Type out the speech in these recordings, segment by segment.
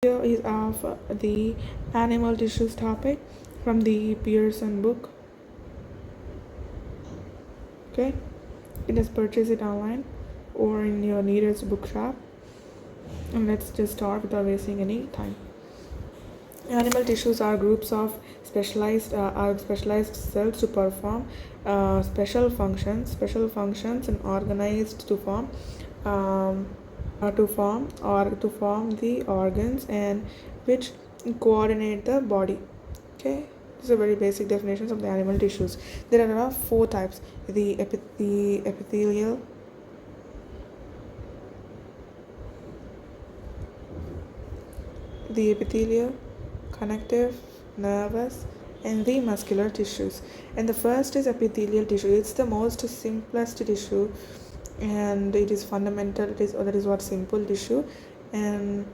Here is of the animal tissues topic from the Pearson book. Okay, you just purchase it online or in your nearest bookshop. And let's just start without wasting any time. Animal tissues are groups of specialized cells to perform special functions, and organized um, to form the organs and which coordinate the body. Okay, these are very basic definitions of the animal tissues. There are four types: the epithelial, connective, nervous, and the muscular tissues. And the first is epithelial tissue. It's the most simplest tissue, and it is fundamental. That is what simple tissue, and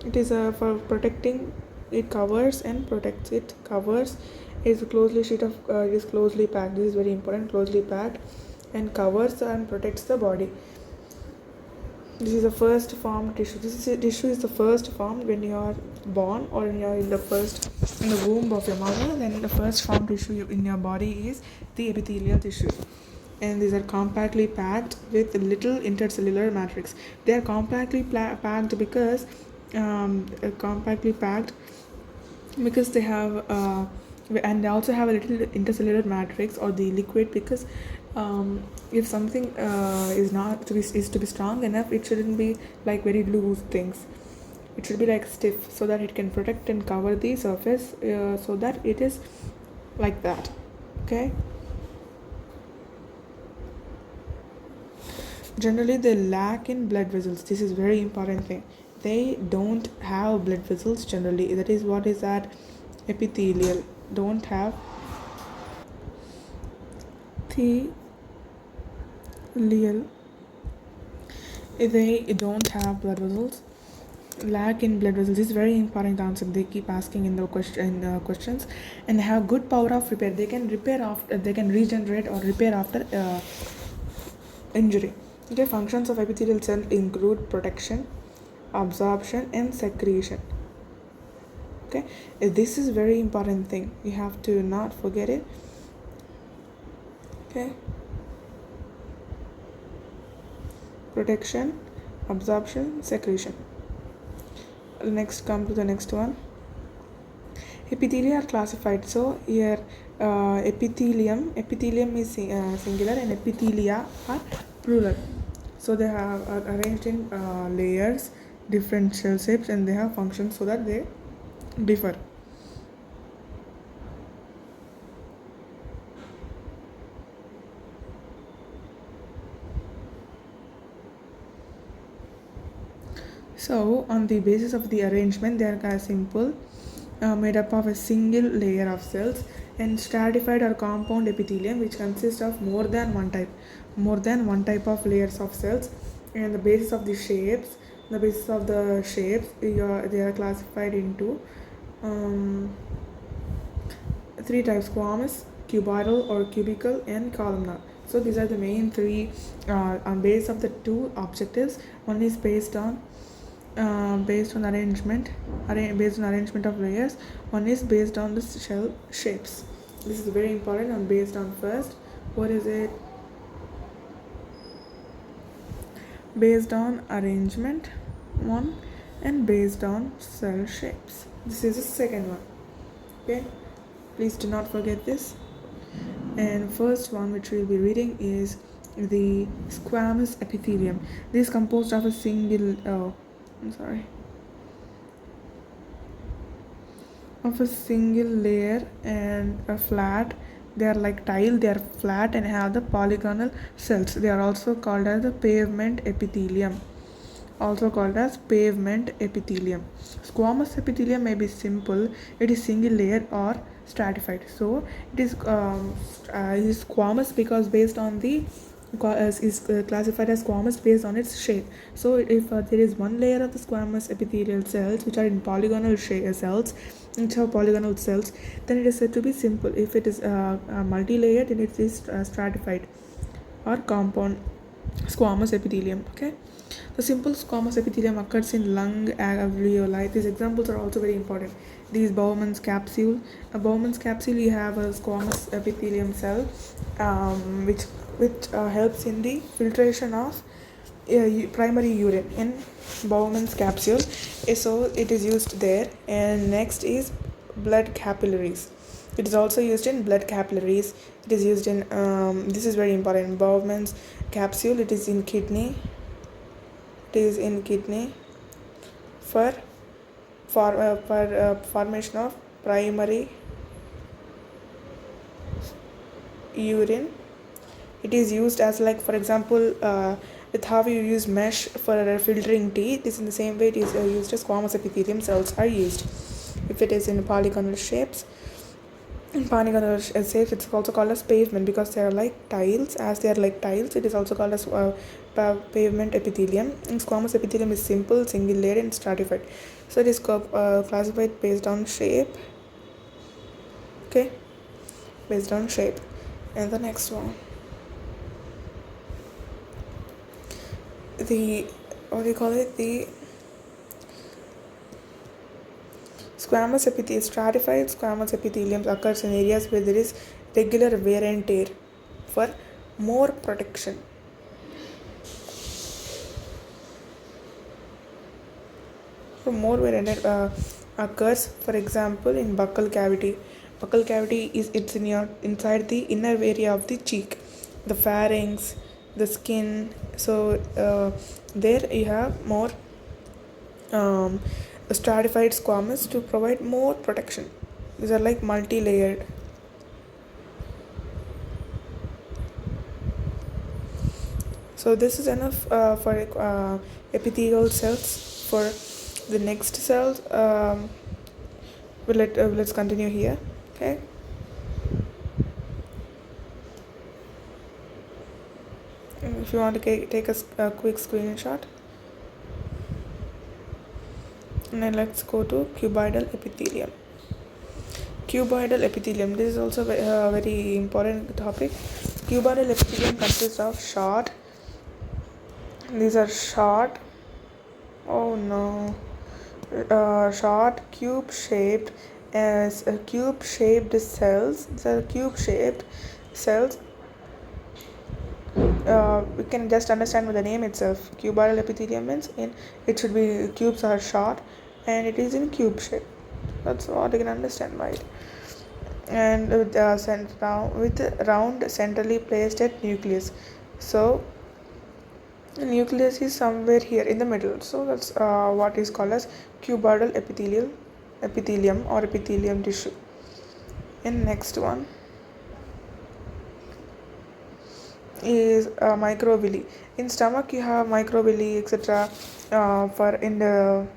it is for protecting. It covers and protects. It covers is closely sheet of it is closely packed. This is very important. Closely packed and covers and protects the body. This is the first form tissue. Tissue is the first form when you are born or when you are in the womb of your mother. Then the first form tissue in your body is the epithelial tissue, and these are compactly packed with little intercellular matrix. They are packed because compactly packed because they have and they also have a little intercellular matrix or the liquid, because if something is to be strong enough, it shouldn't be like very loose things. It should be like stiff, so that it can protect and cover the surface, so that it is like that. Okay, generally they lack in blood vessels. This is very important thing. They don't have blood vessels generally. That is what is that epithelial don't have the leal. They don't have blood vessels. Lack in blood vessels. This is very important answer. They keep asking in the questions, and have good power of repair. They can repair after. They can regenerate or repair after injury. Okay, functions of epithelial cell include protection, absorption, and secretion. Okay, this is very important thing. You have to not forget it. Okay, protection, absorption, secretion. Next, come to the next one. Epithelia are classified. So here epithelium is singular, and epithelia are plural. So they are arranged in layers, different shell shapes, and they have functions so that they differ. So on the basis of the arrangement, they are kind of simple, made up of a single layer of cells, and stratified or compound epithelium, which consists of more than one type of layers of cells. And the basis of the shapes, they are classified into three types: squamous, cuboidal or cubical, and columnar. So these are the main three on base of the two objectives. One is based on arrangement of layers. One is based on the shell shapes. This is very important. And based on first, what is it? Based on arrangement, one, and based on cell shapes. This is the second one. Okay, please do not forget this. And first one which we'll be reading is the squamous epithelium. This is composed of a single of a single layer and a flat. They are like tile. They are flat and have the polygonal cells. They are also called as the pavement epithelium. Squamous epithelium may be simple. It is single layer or stratified. So it is squamous because based on the is classified as squamous based on its shape. So if there is one layer of the squamous epithelial cells which are in polygonal cells, then it is said to be simple. If it is multi-layered, then it is stratified or compound squamous epithelium. Okay, the simple squamous epithelium occurs in lung alveoli. These examples are also very important. These Bowman's capsule. A Bowman's capsule, you have a squamous epithelium cell, which helps in the filtration of primary urine in Bowman's capsule. So it is used there. And next is blood capillaries. It is also used in blood capillaries. It is used in this is very important. Bowman's capsule. It is in kidney. It is in kidney for formation of primary urine. It is used as, like, for example, with how you use mesh for filtering tea. It is in the same way it is used as squamous epithelium cells are used. If it is in polygonal shapes, it's also called as pavement because they are like tiles. As they are like tiles, it is also called as pavement epithelium. And squamous epithelium is simple, single layered, and stratified. So it is classified based on shape. Okay, based on shape. And the next one, the stratified squamous epithelium occurs in areas where there is regular wear and tear for more protection. So more wear and tear occurs, for example, in buccal cavity. Buccal cavity is inside the inner area of the cheek, the pharynx, the skin. So there you have more stratified squamous to provide more protection. These are like multi-layered. So this is enough for epithelial cells. For the next cells, let's continue here. Okay. If you want to take a quick screenshot. And then let's go to cuboidal epithelium. Cuboidal epithelium. This is also a very important topic. Cuboidal epithelium consists of short. These are short. Oh no. Short cube-shaped cube-shaped cells. These are cube-shaped cells. We can just understand with the name itself. Cuboidal epithelium means it should be cubes are short and it is in cube shape. That's what you can understand by it. And with round centrally placed at nucleus. So the nucleus is somewhere here in the middle. So that's what is called as cuboidal epithelium or epithelium tissue. And next one is microvilli. In stomach you have microvilli, etc. For in the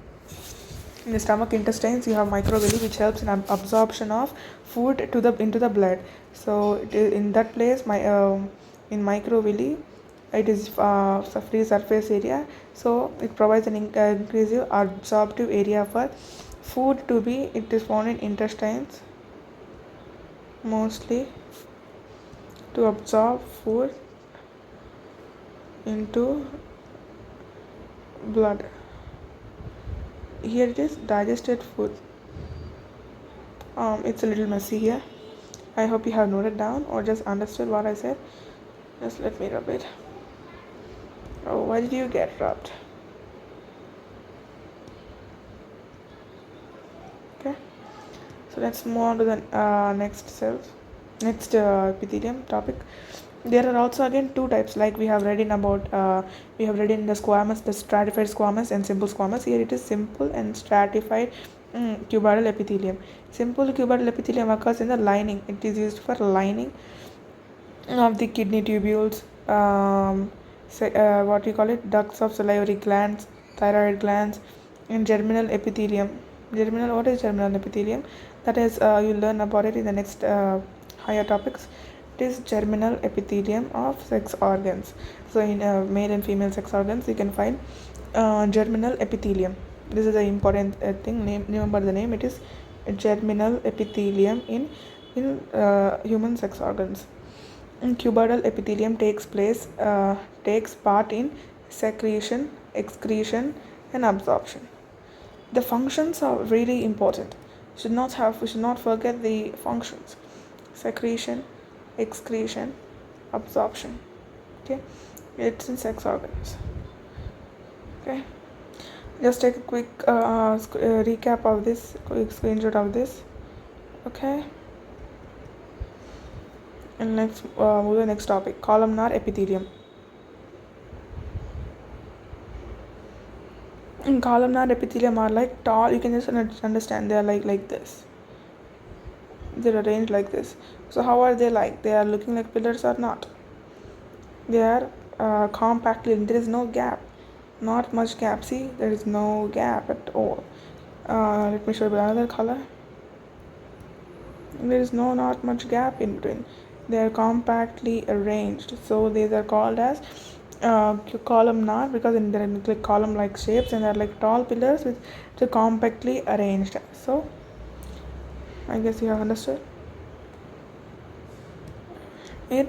stomach intestines you have microvilli, which helps in absorption of food into the blood. So in that place in microvilli it is free surface area, so it provides an increasing absorptive area for food to be. It is found in intestines mostly to absorb food into blood. Here it is digested food. It's a little messy here. I hope you have noted down or just understood what I said. Just let me rub it. Oh, why did you get rubbed? Okay, so let's move on to the next epithelium topic. There are also again two types, like we have read in the squamous, the stratified squamous and simple squamous. Here it is simple and stratified cuboidal epithelium. Simple cuboidal epithelium occurs in the lining. It is used for lining of the kidney tubules, what you call it, ducts of salivary glands, thyroid glands, and germinal epithelium. What is germinal epithelium? That is, you'll learn about it in the next higher topics. It is germinal epithelium of sex organs. So in male and female sex organs you can find germinal epithelium. This is an important thing. Remember the name. It is germinal epithelium in human sex organs. Cuboidal epithelium takes part in secretion, excretion, and absorption. The functions are really important. We should not forget the functions: secretion, excretion, absorption. Okay, it's in sex organs. Okay, just take a quick recap of this, quick screenshot of this. Okay, and let's move to the next topic: columnar epithelium. In columnar epithelium are like tall. You can just understand they are like this. They're arranged like this. So how are they like? They are looking like pillars or not? They are compactly. There is no gap. Not much gap. See, there is no gap at all. Let me show you another color. There is not much gap in between. They are compactly arranged. So these are called as columnar because they're in like column like shapes, and they're like tall pillars with compactly arranged. So I guess you have understood it.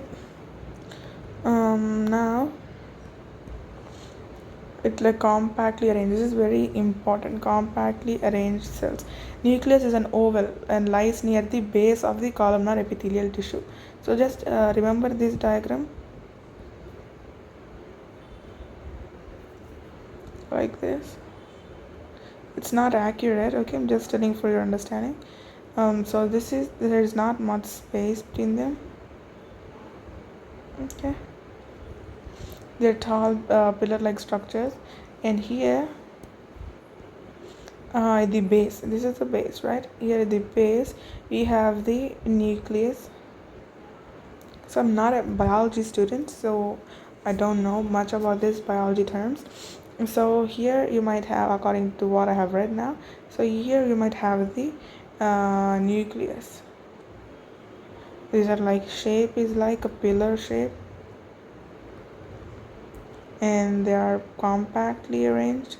Now it like compactly arranged. This is very important. Compactly arranged cells. Nucleus is an oval and lies near the base of the columnar epithelial tissue. So just remember this diagram like this. It's not accurate. Okay, I'm just telling for your understanding. So there is not much space between them. Okay, they're tall pillar-like structures, and here the base, this is the base, right? Here at the base we have the nucleus. So I'm not a biology student, so I don't know much about these biology terms. So here you might have, according to what I have read now, so here you might have the nucleus. These are like shape is like a pillar shape, and they are compactly arranged,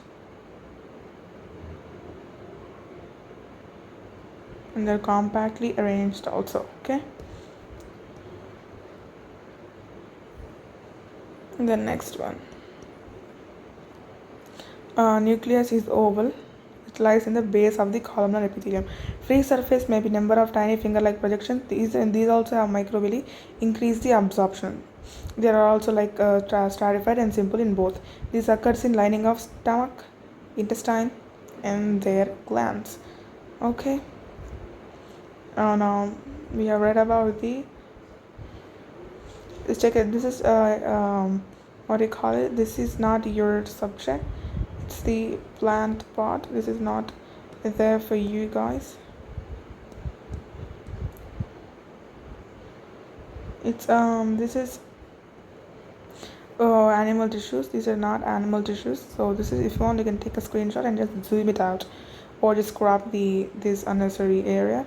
and they're compactly arranged also. Okay, and the next one, nucleus is oval. It lies in the base of the columnar epithelium. Free surface may be number of tiny finger-like projections. These also have microvilli, increase the absorption. They are also like stratified and simple in both. This occurs in lining of stomach, intestine, and their glands. Okay. Now we have read about the. Let's check it. This is what do you call it? This is not your subject. It's the plant part. This is not there for you guys. It's this is animal tissues. These are not animal tissues. So this is, if you want, you can take a screenshot and just zoom it out, or just crop this unnecessary area.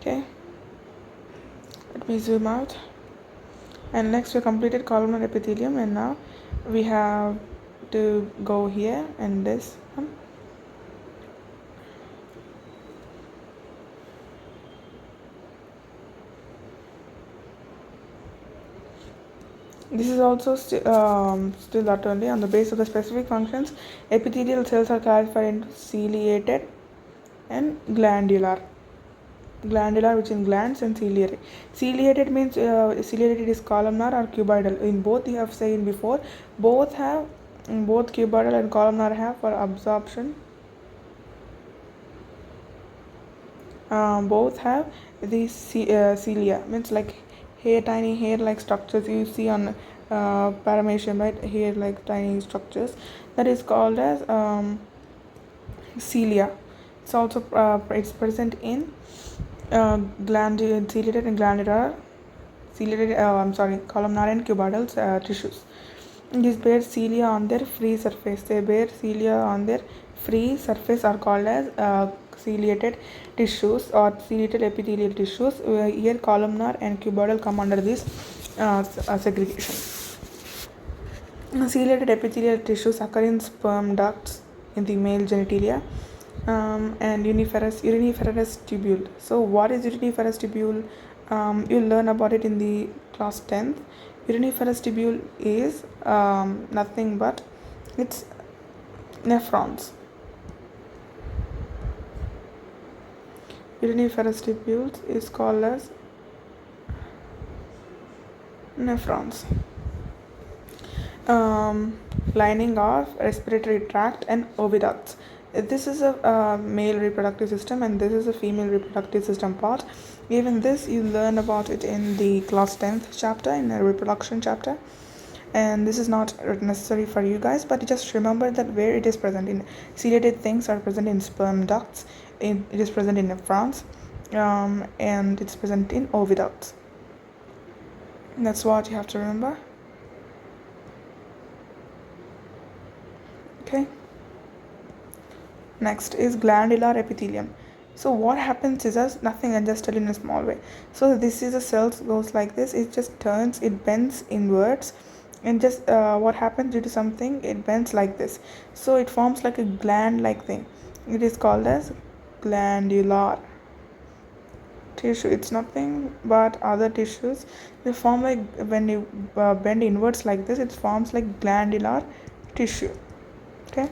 Okay, let me zoom out. And next we completed columnar epithelium, and now we have to go here and this one. This is also still that only. On the basis of the specific functions, epithelial cells are classified into ciliated and glandular. Glandular, which in glands, and ciliated. Ciliated means ciliated is columnar or cuboidal. In both, you have said before, both cuboidal and columnar have for absorption. Both have the cilia, means like tiny hair-like structures you see on paramecium, right? Hair-like tiny structures, that is called as cilia. It's also it's present in ciliated and glandular, columnar and cuboidal tissues. These bear cilia on their free surface. They bear cilia on their free surface are called as ciliated tissues or ciliated epithelial tissues. Here columnar and cuboidal come under this segregation. Ciliated epithelial tissues occur in sperm ducts in the male genitalia, and uriniferous tubule. So what is uriniferous tubule? You'll learn about it in the class 10th. Uriniferous tubule is nothing but it's nephrons. Uriniferous tubules is called as nephrons. Lining of respiratory tract and oviducts. This is a male reproductive system, and this is a female reproductive system part. Even this you learn about it in the class 10th chapter, in the reproduction chapter, and this is not necessary for you guys, but just remember that where it is present in ciliated things are present in sperm ducts, it is present in nephrons, and it's present in oviducts. That's what you have to remember. Okay, next is glandular epithelium. So what happens is nothing, I just tell in a small way. So this is a cell goes like this, it just turns, it bends inwards, and just what happens due to something, it bends like this, so it forms like a gland like thing. It is called as glandular tissue. It's nothing but other tissues, they form like when you bend inwards like this, it forms like glandular tissue. Okay,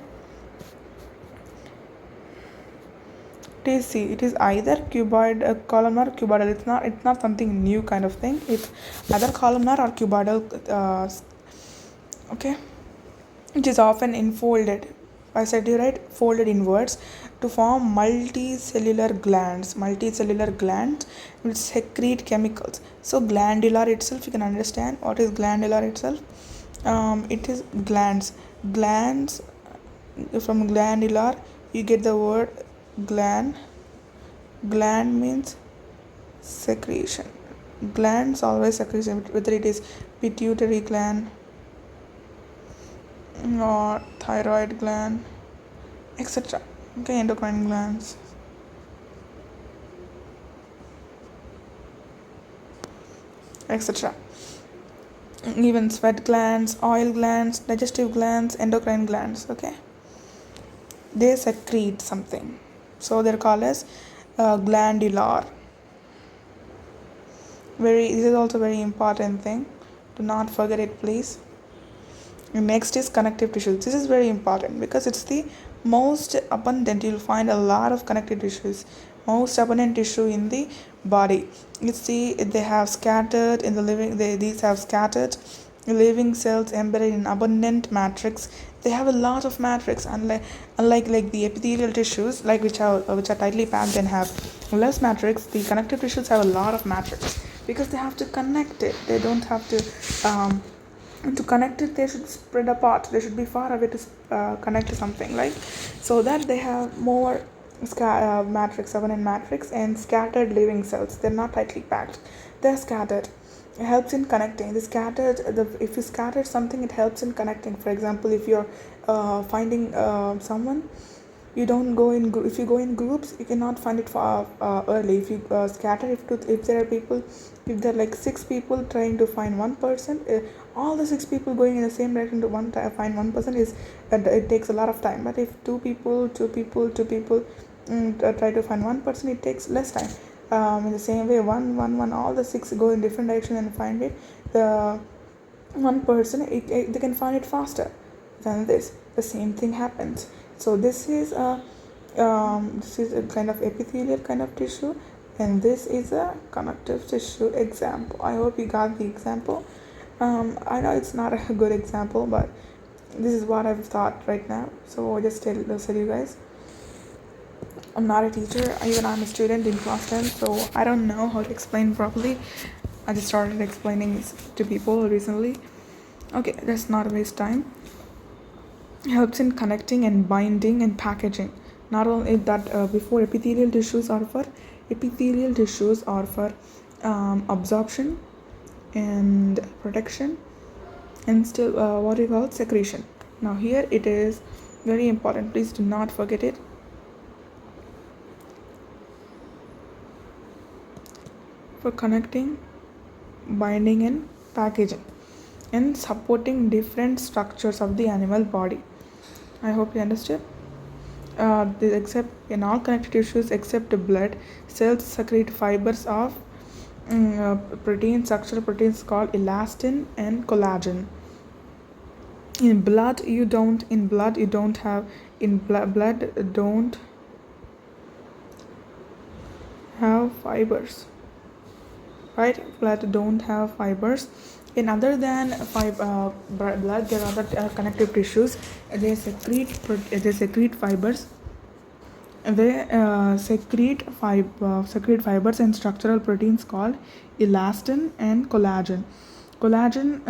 Tc, it is either cuboid, columnar, cuboidal. It's not something new kind of thing. It's either columnar or cuboidal. Okay, it is often enfolded. I said you right, folded inwards to form multicellular glands. Multicellular glands will secrete chemicals. So glandular itself, you can understand what is glandular itself. It is glands. Glands, from glandular you get the word gland. Gland means secretion. Glands always secretion, whether it is pituitary gland or thyroid gland, etc. Okay, endocrine glands. Etc. Even sweat glands, oil glands, digestive glands, endocrine glands. Okay, they secrete something, so they're called as glandular. This is also very important thing, do not forget it please. Next is connective tissues. This is very important because it's the most abundant. You'll find a lot of connective tissues, most abundant tissue in the body. You see they have scattered in the living, these have scattered living cells embedded in abundant matrix. They have a lot of matrix, unlike like the epithelial tissues, like which are tightly packed and have less matrix. The connective tissues have a lot of matrix because they have to connect it. They don't have to connect it, they should spread apart, they should be far away to connect to something, like, so that they have more matrix, abundant matrix, and scattered living cells. They're not tightly packed, they're scattered. It helps in connecting. If you scatter something, it helps in connecting. For example, if you're finding someone, you don't go in if you go in groups, you cannot find it early. If you scatter, if there are people, if there are like 6 people trying to find one person, all the 6 people going in the same direction to find one person is it takes a lot of time. But if two people try to find one person, it takes less time. In the same way, one all the 6 go in different direction and find it, the one person they can find it faster than this. The same thing happens. So this is a kind of epithelial kind of tissue, and this is a connective tissue example. I hope you got the example. I know it's not a good example, but this is what I've thought right now, so just tell you guys. I'm not a teacher, even I'm a student in class 10, so I don't know how to explain properly. I just started explaining to people recently. Okay, let's not waste time. It helps in connecting and binding and packaging. Not only that, before epithelial tissues are for absorption and protection, and still what we call secretion. Now here it is very important, please do not forget it. For connecting, binding and packaging, and supporting different structures of the animal body. I hope you understood. Except in all connective tissues except the blood, cells secrete fibers of structural proteins called elastin and collagen. In blood you don't have blood don't have fibers, right? Blood don't have fibers. In other than blood, there are other connective tissues. They secrete fibers. They secrete fibers and structural proteins called elastin and collagen. Collagen,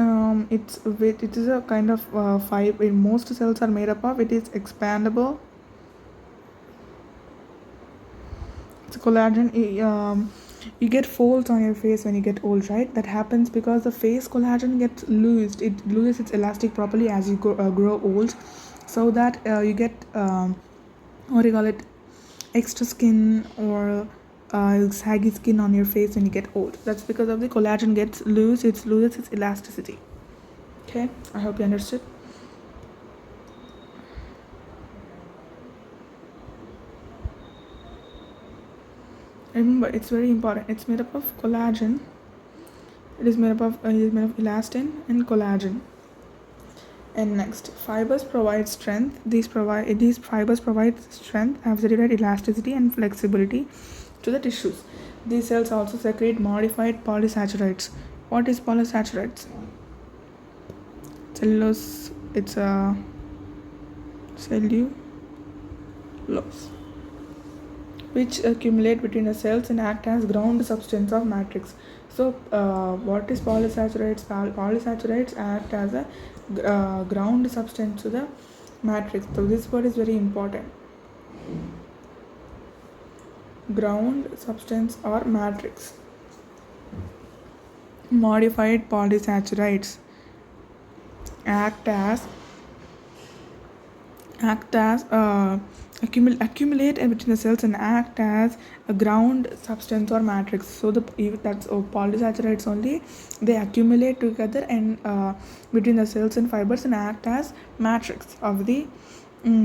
it is a kind of fiber. Most cells are made up of. It is expandable. It's collagen. You get folds on your face when you get old, right? That happens because the face collagen gets loosed. It loses its elastic properly as you grow old, so that you get what do you call it, extra skin or saggy skin on your face when you get old. That's because of the collagen gets loose. It loses its elasticity. Okay, I hope you understood. Remember, it's very important. It's made up of collagen. It is made up of elastin and collagen. And next, fibers provide strength. These fibers provide strength, absolute elasticity, and flexibility to the tissues. These cells also secrete modified polysaccharides. What is polysaccharides? Cellulose. It's a cellulose, which accumulate between the cells and act as ground substance of matrix. So, what is polysaccharides? Polysaccharides act as a ground substance to the matrix. So, this word is very important. Ground substance or matrix. Modified polysaccharides act as accumulate between the cells and act as a ground substance or matrix. So that's polysaccharides only. They accumulate together and between the cells and fibers and act as matrix of the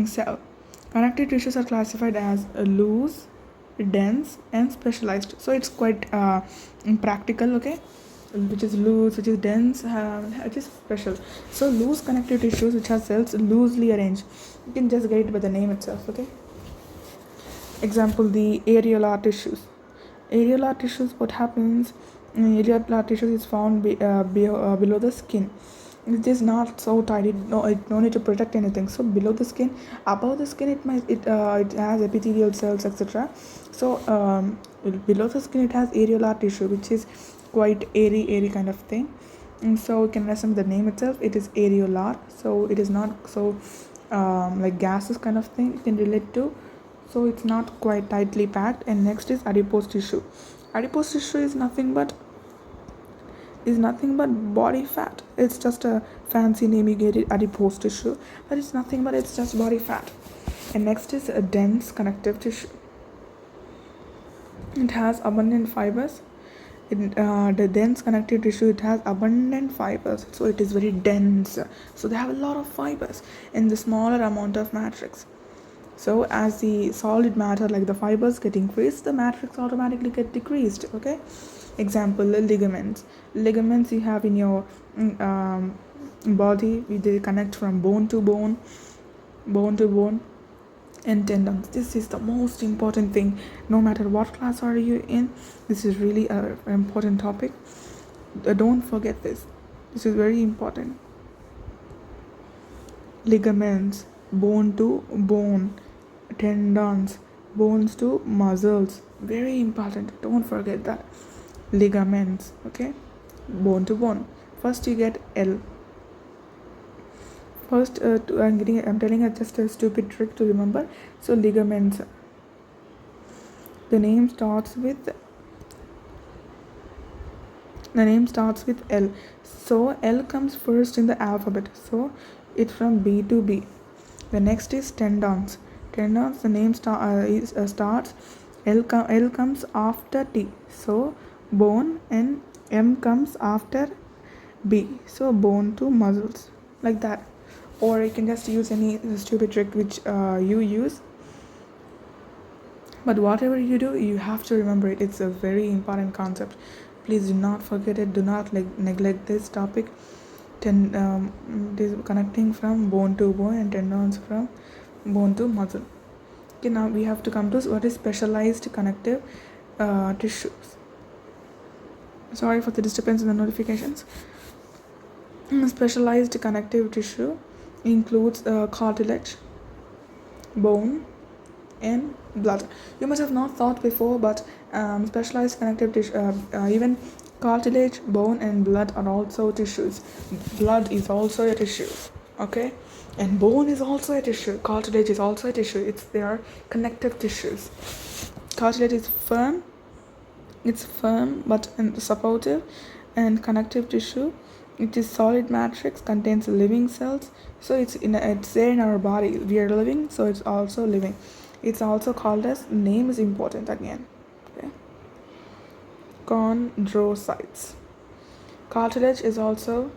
cell. Connective tissues are classified as loose, dense, and specialized. So it's quite practical, okay? Which is loose, which is dense, which is special. So loose connective tissues which have cells loosely arranged. You can just get it by the name itself, okay? Example, the areolar tissues. Areolar tissues, what happens? Areolar tissues is found below the skin. It is not so tight. It no need to protect anything. So below the skin, above the skin, it has epithelial cells, etc. So below the skin, it has areolar tissue, which is quite airy kind of thing. And so you can understand the name itself. It is areolar. So it is not so like gases kind of thing you can relate to. So it's not quite tightly packed. And next is adipose tissue. Adipose tissue is nothing but body fat. It's just a fancy name you get it, adipose tissue, but it's nothing but it's just body fat. And next is a dense connective tissue. It has abundant fibers. The dense connective tissue, it has abundant fibers, so it is very dense. So they have a lot of fibers in the smaller amount of matrix. So as the solid matter, like the fibers get increased, the matrix automatically get decreased, okay? Example, ligaments you have in your body. They connect from bone to bone. And tendons. This is the most important thing. No matter what class are you in, this is really an important topic. Don't forget this. This is very important. Ligaments, bone to bone, tendons, bones to muscles. Very important. Don't forget that. Ligaments, okay? Bone to bone. First you get L. First, I'm telling you just a stupid trick to remember. So ligaments. The name starts with L. So L comes first in the alphabet. So it's from B to B. The next is tendons. The name starts. L comes after T. So bone, and M comes after B. So bone to muscles, like that. Or you can just use any stupid trick which you use. But whatever you do, you have to remember it. It's a very important concept. Please do not forget it. Do not neglect this topic. This connecting from bone to bone and tendons from bone to muscle. Okay, now we have to come to what is specialized connective tissues. Sorry for the disturbance in the notifications. Specialized connective tissue includes cartilage, bone, and blood. You must have not thought before, but specialized connective tissue, even cartilage, bone, and blood are also tissues. Blood is also a tissue, okay? And bone is also a tissue. Cartilage is also a tissue. They are connective tissues. Cartilage is firm. It's firm but supportive, and connective tissue. It is solid matrix, contains living cells. So it's there in our body. We are living, so it's also living. It's also called as, name is important again. Okay. Chondrocytes. Cartilage is also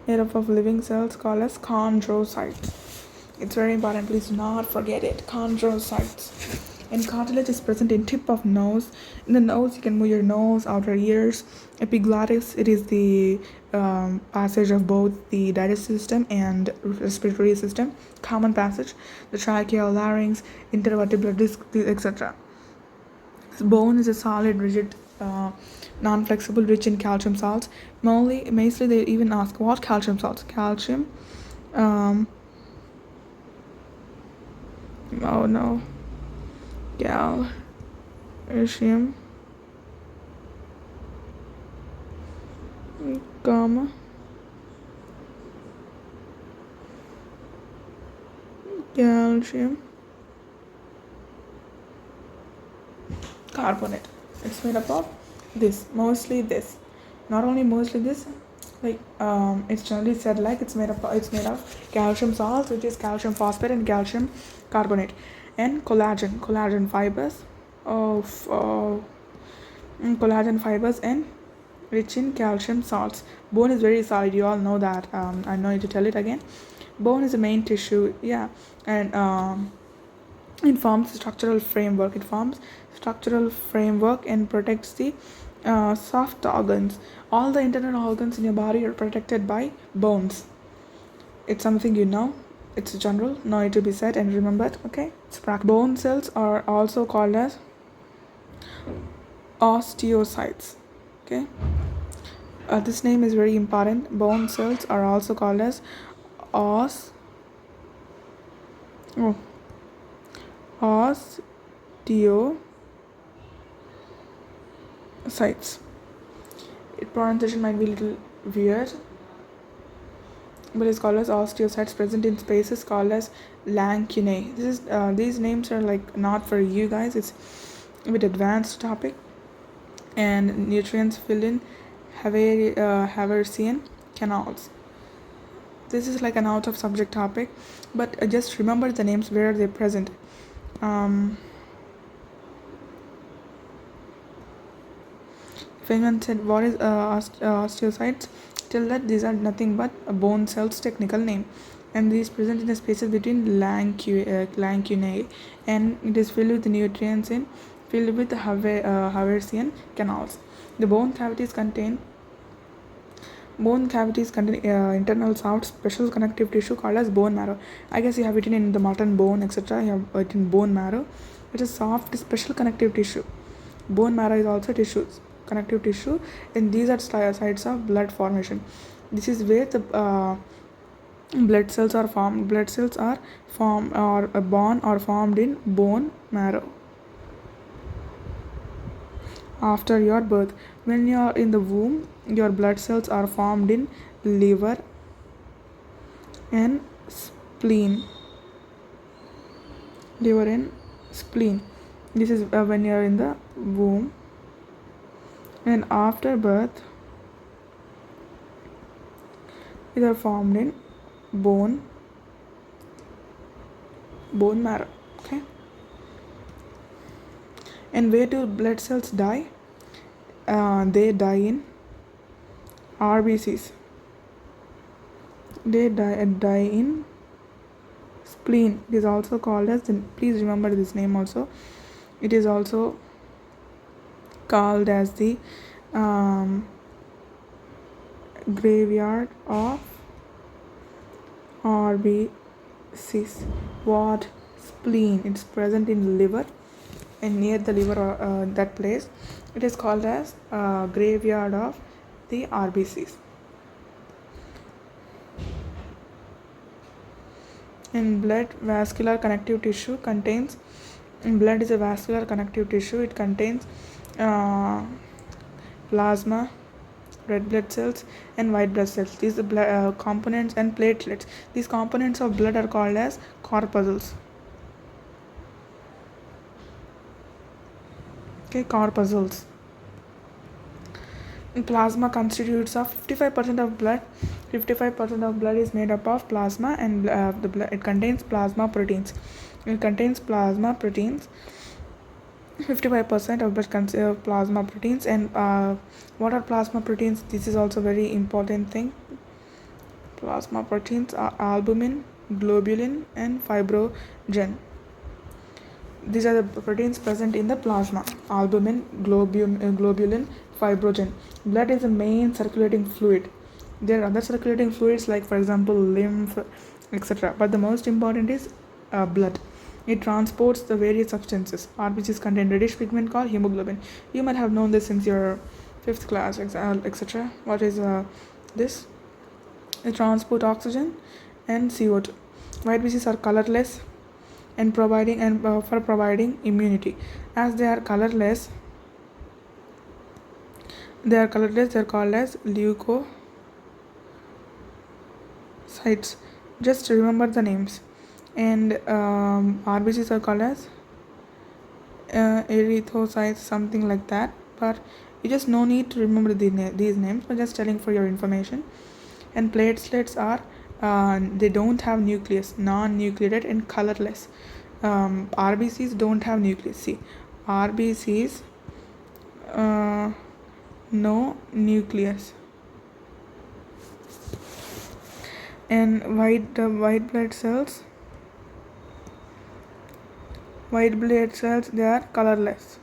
made up of living cells called as chondrocytes. It's very important. Please do not forget it. Chondrocytes. And cartilage is present in tip of nose. In the nose, you can move your nose, outer ears. Epiglottis, it is the passage of both the digestive system and respiratory system. Common passage. The trachea, larynx, intervertebral disc, etc. Bone is a solid, rigid, non-flexible, rich in calcium salts. Mostly they even ask, what calcium salts? Calcium. Oh no. Calcium, gamma, calcium carbonate. It's made up of mostly this. Not only mostly this, it's generally said like it's made of calcium salts, which is calcium phosphate and calcium carbonate, and collagen fibers collagen fibers, and rich in calcium salts. Bone is very solid, you all know that. I don't need to tell it again. Bone is the main tissue, and it forms structural framework. And protects the soft organs. All the internal organs in your body are protected by bones. It's something you know. It's general, no need to be said and remembered. Okay, it's practical. Bone cells are also called as osteocytes. Okay, this name is very important. Bone cells are also called as osteocytes. Pronunciation might be a little weird, but it's called as osteocytes, present in spaces called as lacunae. These names are like not for you guys. It's a bit advanced topic. And nutrients filled in Haversian canals. This is like an out of subject topic, but just remember the names where they're present. If anyone said what is osteocytes, tell that these are nothing but a bone cells technical name, and these present in the spaces between lacunae, and it is filled with nutrients and filled with Haversian canals. The bone cavities contain internal soft special connective tissue called as bone marrow. I guess you have it in the mutton bone, etc. You have it in bone marrow. It is soft special connective tissue. Bone marrow is also connective tissue, and these are sites of blood formation. This is where the blood cells are formed. Blood cells are formed or born or formed in bone marrow after your birth. When you are in the womb, your blood cells are formed in liver and spleen. This is when you are in the womb, and after birth they are formed in bone marrow. Okay. And where do blood cells die? They die in RBCs. They die in spleen. It is also called as, please remember this name also, it is also called as the um, graveyard of RBCs. What? Spleen. It's present in liver, and near the liver or that place, it is called as graveyard of the RBCs. In blood, vascular connective tissue contains. Blood is a vascular connective tissue. It contains plasma, red blood cells, and white blood cells. These components and platelets. These components of blood are called as corpuscles. Okay, corpuscles. Plasma constitutes of 55% of blood. 55% of blood is made up of plasma, and the blood, it contains plasma proteins. It contains plasma proteins. 55% of blood consists plasma proteins. And what are plasma proteins? This is also very important thing. Plasma proteins are albumin, globulin, and fibrogen. These are the proteins present in the plasma: albumin, globulin, fibrogen. Blood is the main circulating fluid. There are other circulating fluids like, for example, lymph, etc. But the most important is blood. It transports the various substances. RBCs contain reddish pigment called hemoglobin. You might have known this since your 5th class, etc. What is this? They transport oxygen and CO2. White BCs are colorless and for providing immunity. As they are colorless, they are called as leukocytes. Just remember the names. And RBCs are called as erythrocytes, something like that. But you just no need to remember these names, but just telling for your information. And platelets are they don't have nucleus, non-nucleated and colorless. RBCs don't have nucleus. See, RBCs no nucleus. And white blood cells, they are colorless.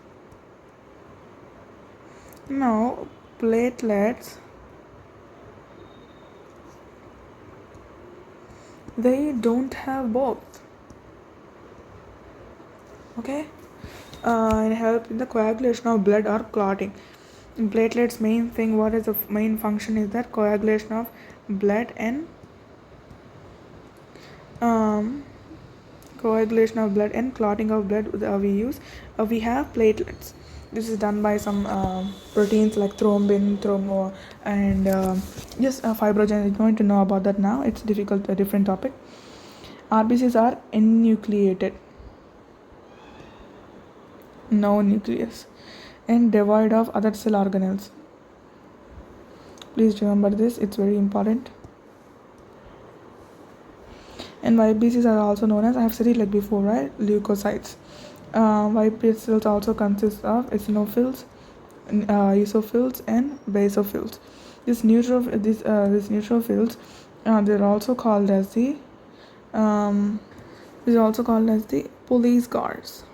Now platelets, they don't have both. Okay, and help in the coagulation of blood or clotting. In platelets, main thing, what is the main function is that coagulation of blood and coagulation of blood and clotting of blood. We have platelets. This is done by some proteins like thrombin, and fibrogen. You're going to know about that now. It's a different topic. RBCs are enucleated, no nucleus, and devoid of other cell organelles. Please remember this, it's very important. And white BCs are also known as, I have said it like before, right? Leukocytes. White blood cells also consist of eosinophils, eosinophils, and basophils. These neutrophils, they're also called as the police guards.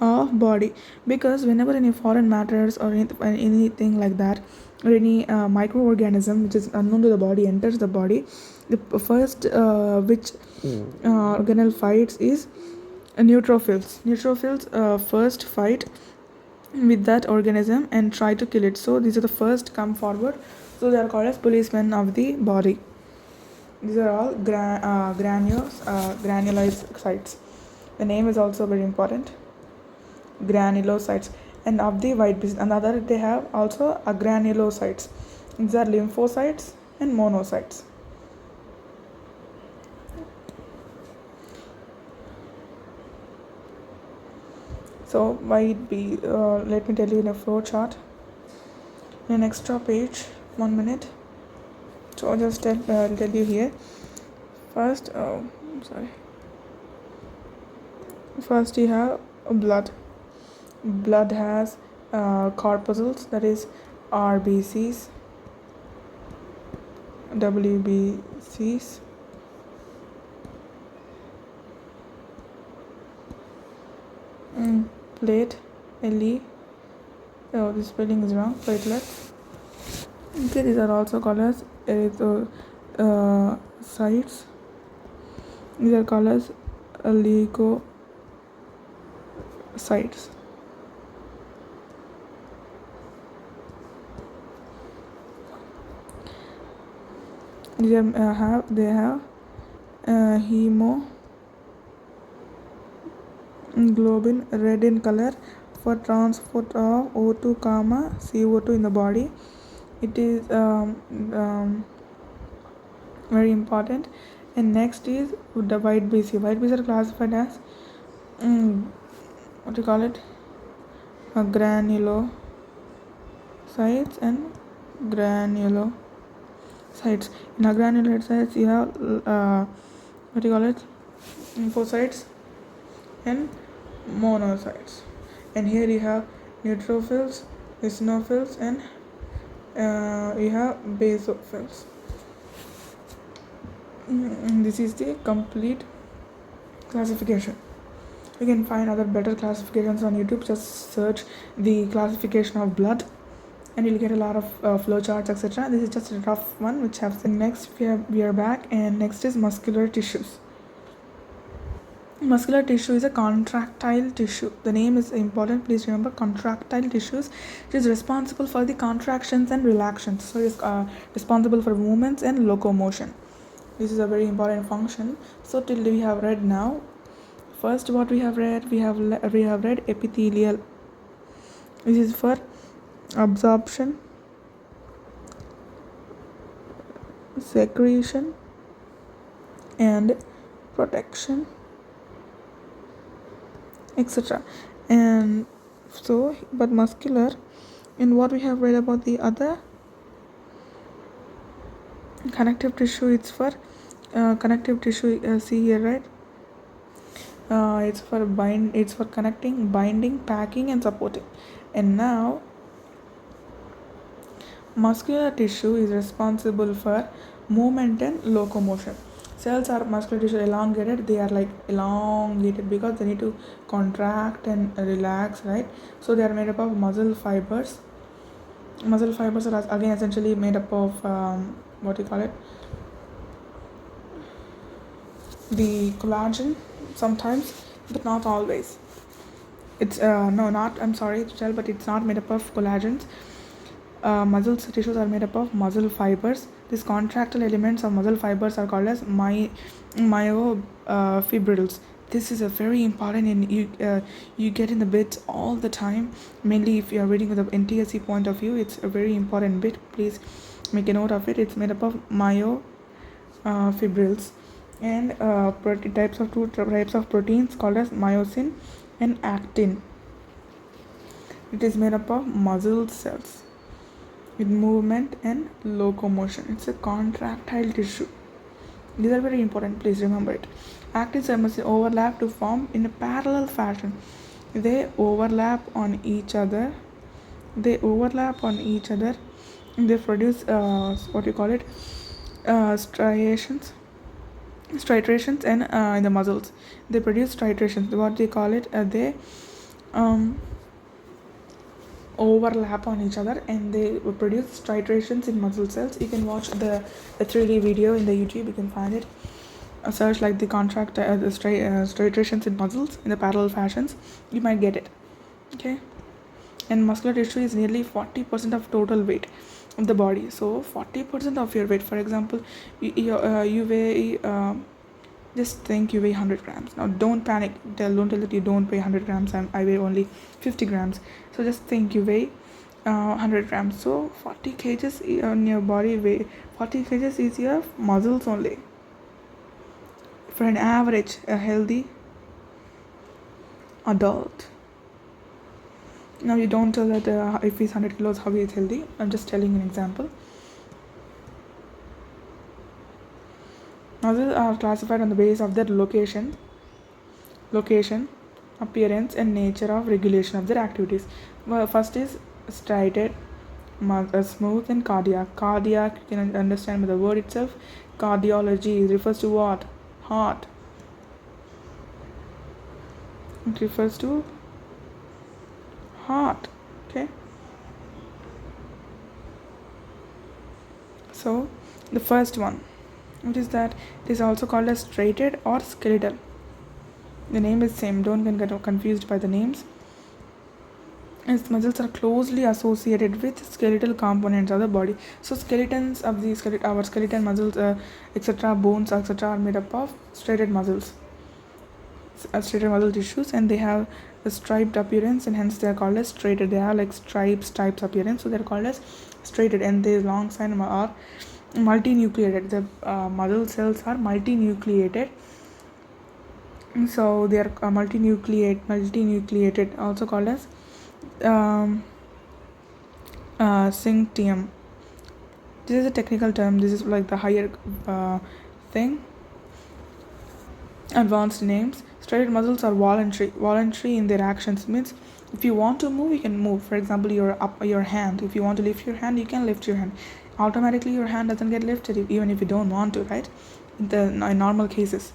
Of body, because whenever any foreign matters or anything like that, or any microorganism which is unknown to the body enters the body, the first which organelle fights is neutrophils. First fight with that organism and try to kill it. So these are the first come forward. So they are called as policemen of the body. These are all granulocytes. The name is also very important. Granulocytes. And of the white BCs, another they have also agranulocytes. These are lymphocytes and monocytes. So white B, let me tell you in a flow chart. In an extra page, 1 minute. So I'll just tell you here. First you have blood. Blood has corpuscles, that is RBCs, WBCs, plate, LE. Oh, this spelling is wrong. Platelets. Okay, these are also called as erythrocytes. These are called as leukocytes. They have hemoglobin red in color for transport of O2, CO2 in the body. It is very important. And next is the white BC. White BC are classified as what do you call it? Granulocytes and granulocytes. In granulocytes, you have what do you call it? Lymphocytes and monocytes. And here you have neutrophils, eosinophils, and you have basophils. This is the complete classification. You can find other better classifications on YouTube. Just search the classification of blood and you'll get a lot of flowcharts, etc. This is just a rough one which have the next. We are back, and next is muscular tissues. Muscular tissue is a contractile tissue. The name is important. Please remember, contractile tissues. It is responsible for the contractions and relaxations. So it is responsible for movements and locomotion. This is a very important function. So till we have read now. First, what we have read, we have read epithelial. This is for absorption, secretion, and protection, etc. And so, but muscular. And what we have read about the other connective tissue, it's for connective tissue. See here, right? It's for connecting, binding, packing, and supporting. And now muscular tissue is responsible for movement and locomotion. Cells are muscular tissue elongated. They are like elongated because they need to contract and relax, right? So they are made up of muscle fibers. Muscle fibers are again essentially made up of what do you call it? The collagen sometimes, but not always. It's I'm sorry to tell, but it's not made up of collagens. Muscle tissues are made up of muscle fibers. These contractile elements of muscle fibers are called as myofibrils. This is a very important, and you get in the bits all the time. Mainly if you are reading with the Ntse point of view, it's a very important bit. Please make a note of it. It's made up of myofibrils. And two types of proteins called as myosin and actin. It is made up of muscle cells with movement and locomotion. It's a contractile tissue. These are very important. Please remember it. Actin must overlap to form in a parallel fashion. They overlap on each other. They produce what you call it, striations and in the muscles they produce striations. What they call it, they overlap on each other and they produce striations in muscle cells. You can watch the 3D video in the YouTube. You can find it. Search like the striations in muscles in the parallel fashions. You might get it. Okay. And muscular tissue is nearly 40% of total weight of the body. So 40% of your weight, for example, you weigh just think you weigh 100 grams. Now don't panic. Don't tell that you don't weigh 100 grams and I weigh only 50 grams. So just think you weigh 100 grams. So 40 kgs on your body weight. 40 kgs is your muscles only. For an average, a healthy adult. Now you don't tell that if he's 100 kilos, how he is healthy. I'm just telling an example. Muscles are classified on the basis of their location, appearance, and nature of regulation of their activities. Well, first is striated, smooth, and cardiac. Cardiac, you can understand by the word itself. Cardiology refers to what? Heart. It refers to heart. Okay, so the first one, which is that it is also called as striated or skeletal. The name is same, don't get confused by the names. Its muscles are closely associated with skeletal components of the body. So skeletons of the our skeleton muscles, etc., bones, etc., are made up of striated muscles, striated muscle tissues, and they have a striped appearance, and hence they are called as striated. They have like stripes, types appearance, so they are called as striated. And these long side are multinucleated. The muscle cells are multinucleated. So they are multinucleated, also called as synctium. This is a technical term. This is like the higher thing. Advanced names. Striated muscles are voluntary in their actions. Means if you want to move, you can move. For example, your hand, if you want to lift your hand, you can lift your hand. Automatically your hand doesn't get lifted even if you don't want to, right? In normal cases.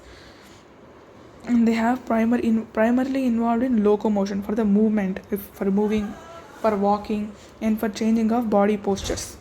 And they have primarily involved in locomotion, for the movement, for moving, for walking, and for changing of body postures.